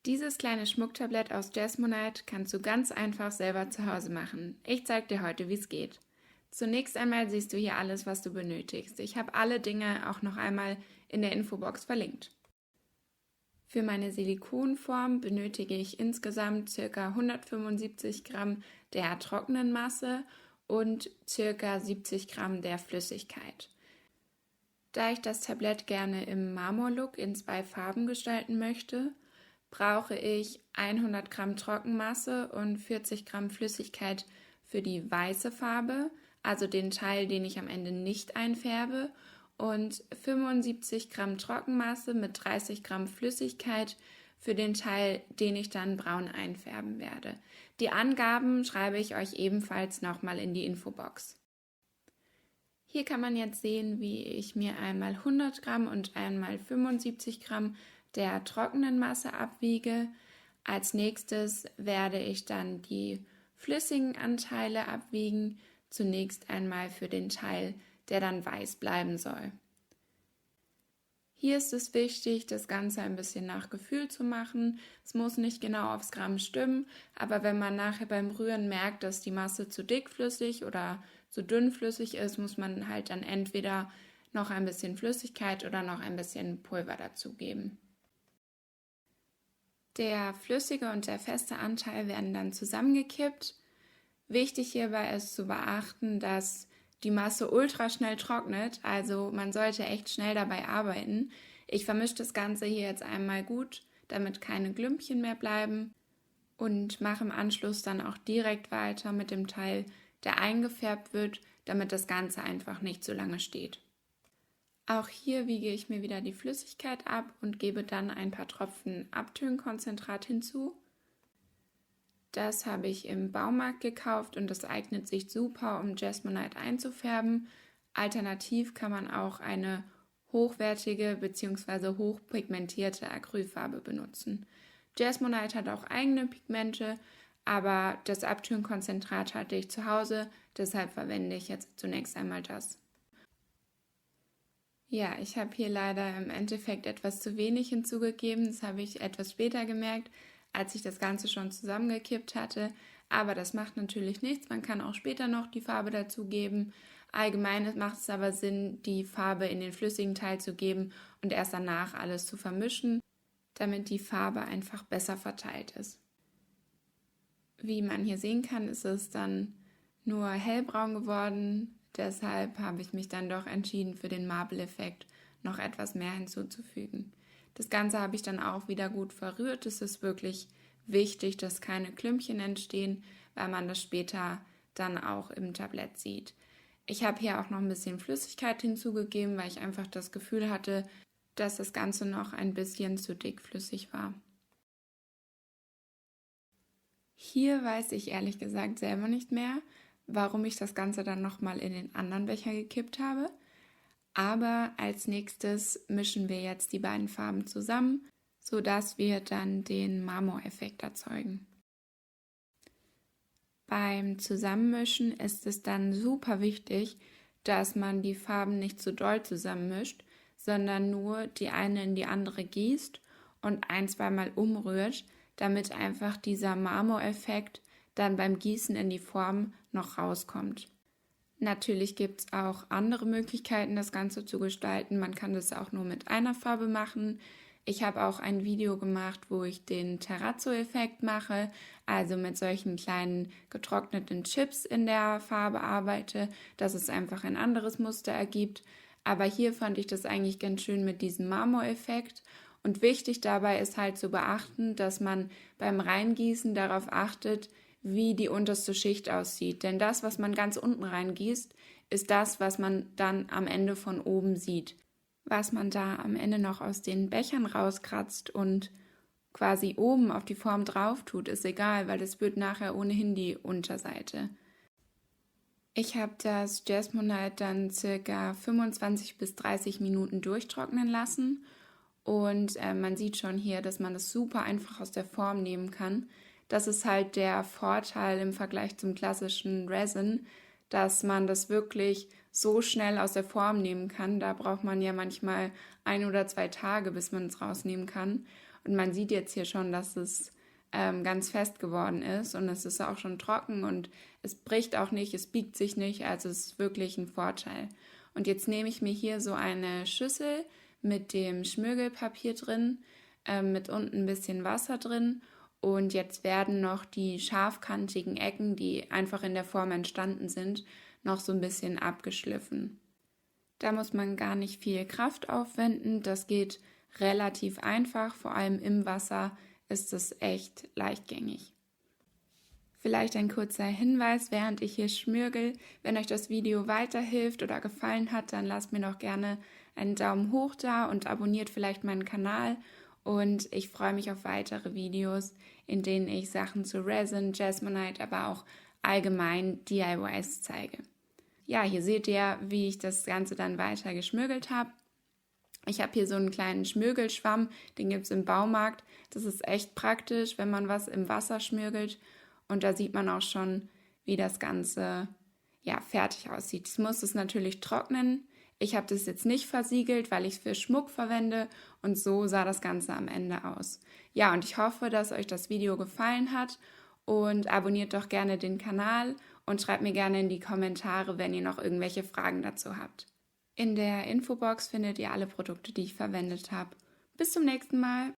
Dieses kleine Schmucktablett aus Jasmonite kannst du ganz einfach selber zu Hause machen. Ich zeige dir heute, wie es geht. Zunächst einmal siehst du hier alles, was du benötigst. Ich habe alle Dinge auch noch einmal in der Infobox verlinkt. Für meine Silikonform benötige ich insgesamt ca. 175 Gramm der trockenen Masse und ca. 70 Gramm der Flüssigkeit. Da ich das Tablett gerne im Marmorlook in 2 Farben gestalten möchte, brauche ich 100 Gramm Trockenmasse und 40 Gramm Flüssigkeit für die weiße Farbe, also den Teil, den ich am Ende nicht einfärbe, und 75 Gramm Trockenmasse mit 30 Gramm Flüssigkeit für den Teil, den ich dann braun einfärben werde. Die Angaben schreibe ich euch ebenfalls nochmal in die Infobox. Hier kann man jetzt sehen, wie ich mir einmal 100 Gramm und einmal 75 Gramm der trockenen Masse abwiege. Als nächstes werde ich dann die flüssigen Anteile abwiegen, zunächst einmal für den Teil, der dann weiß bleiben soll. Hier ist es wichtig, das Ganze ein bisschen nach Gefühl zu machen. Es muss nicht genau aufs Gramm stimmen, aber wenn man nachher beim Rühren merkt, dass die Masse zu dickflüssig oder zu dünnflüssig ist, muss man halt dann entweder noch ein bisschen Flüssigkeit oder noch ein bisschen Pulver dazugeben. Der flüssige und der feste Anteil werden dann zusammengekippt. Wichtig hierbei ist zu beachten, dass die Masse ultra schnell trocknet, also man sollte echt schnell dabei arbeiten. Ich vermische das Ganze hier jetzt einmal gut, damit keine Glümpchen mehr bleiben und mache im Anschluss dann auch direkt weiter mit dem Teil, der eingefärbt wird, damit das Ganze einfach nicht so lange steht. Auch hier wiege ich mir wieder die Flüssigkeit ab und gebe dann ein paar Tropfen Abtönkonzentrat hinzu. Das habe ich im Baumarkt gekauft und das eignet sich super, um Jasmonite einzufärben. Alternativ kann man auch eine hochwertige bzw. hochpigmentierte Acrylfarbe benutzen. Jasmonite hat auch eigene Pigmente, aber das Abtönkonzentrat hatte ich zu Hause, deshalb verwende ich jetzt zunächst einmal das. Ja, ich habe hier leider im Endeffekt etwas zu wenig hinzugegeben, das habe ich etwas später gemerkt, als ich das Ganze schon zusammengekippt hatte, aber das macht natürlich nichts, man kann auch später noch die Farbe dazugeben. Allgemein macht es aber Sinn, die Farbe in den flüssigen Teil zu geben und erst danach alles zu vermischen, damit die Farbe einfach besser verteilt ist. Wie man hier sehen kann, ist es dann nur hellbraun geworden, deshalb habe ich mich dann doch entschieden, für den Marble-Effekt noch etwas mehr hinzuzufügen. Das Ganze habe ich dann auch wieder gut verrührt. Es ist wirklich wichtig, dass keine Klümpchen entstehen, weil man das später dann auch im Tablett sieht. Ich habe hier auch noch ein bisschen Flüssigkeit hinzugegeben, weil ich einfach das Gefühl hatte, dass das Ganze noch ein bisschen zu dickflüssig war. Hier weiß ich ehrlich gesagt selber nicht mehr, warum ich das Ganze dann nochmal in den anderen Becher gekippt habe. Aber als nächstes mischen wir jetzt die beiden Farben zusammen, sodass wir dann den Marmoreffekt erzeugen. Beim Zusammenmischen ist es dann super wichtig, dass man die Farben nicht zu doll zusammenmischt, sondern nur die eine in die andere gießt und ein-, zweimal umrührt, damit einfach dieser Marmoreffekt dann beim Gießen in die Form noch rauskommt. Natürlich gibt es auch andere Möglichkeiten, das Ganze zu gestalten. Man kann das auch nur mit einer Farbe machen. Ich habe auch ein Video gemacht, wo ich den Terrazzo-Effekt mache, also mit solchen kleinen getrockneten Chips in der Farbe arbeite, dass es einfach ein anderes Muster ergibt. Aber hier fand ich das eigentlich ganz schön mit diesem Marmoreffekt. Und wichtig dabei ist halt zu beachten, dass man beim Reingießen darauf achtet, wie die unterste Schicht aussieht. Denn das, was man ganz unten reingießt, ist das, was man dann am Ende von oben sieht. Was man da am Ende noch aus den Bechern rauskratzt und quasi oben auf die Form drauf tut, ist egal, weil das wird nachher ohnehin die Unterseite. Ich habe das Jasmonite dann ca. 25 bis 30 Minuten durchtrocknen lassen und man sieht schon hier, dass man das super einfach aus der Form nehmen kann. Das ist halt der Vorteil im Vergleich zum klassischen Resin, dass man das wirklich so schnell aus der Form nehmen kann. Da braucht man ja manchmal 1 oder 2 Tage, bis man es rausnehmen kann. Und man sieht jetzt hier schon, dass es ganz fest geworden ist und es ist auch schon trocken und es bricht auch nicht, es biegt sich nicht, also es ist wirklich ein Vorteil. Und jetzt nehme ich mir hier so eine Schüssel mit dem Schmirgelpapier drin, mit unten ein bisschen Wasser drin und jetzt werden noch die scharfkantigen Ecken, die einfach in der Form entstanden sind, noch so ein bisschen abgeschliffen. Da muss man gar nicht viel Kraft aufwenden, das geht relativ einfach, vor allem im Wasser ist es echt leichtgängig. Vielleicht ein kurzer Hinweis, während ich hier schmirgel. Wenn euch das Video weiterhilft oder gefallen hat, dann lasst mir doch gerne einen Daumen hoch da und abonniert vielleicht meinen Kanal. Und ich freue mich auf weitere Videos, in denen ich Sachen zu Resin, Jasmonite, aber auch allgemein DIYs zeige. Ja, hier seht ihr, wie ich das Ganze dann weiter geschmirgelt habe. Ich habe hier so einen kleinen Schmirgelschwamm, den gibt es im Baumarkt. Das ist echt praktisch, wenn man was im Wasser schmirgelt. Und da sieht man auch schon, wie das Ganze fertig aussieht. Ich muss es natürlich trocknen. Ich habe das jetzt nicht versiegelt, weil ich es für Schmuck verwende. Und so sah das Ganze am Ende aus. Ja, und ich hoffe, dass euch das Video gefallen hat. Und abonniert doch gerne den Kanal und schreibt mir gerne in die Kommentare, wenn ihr noch irgendwelche Fragen dazu habt. In der Infobox findet ihr alle Produkte, die ich verwendet habe. Bis zum nächsten Mal.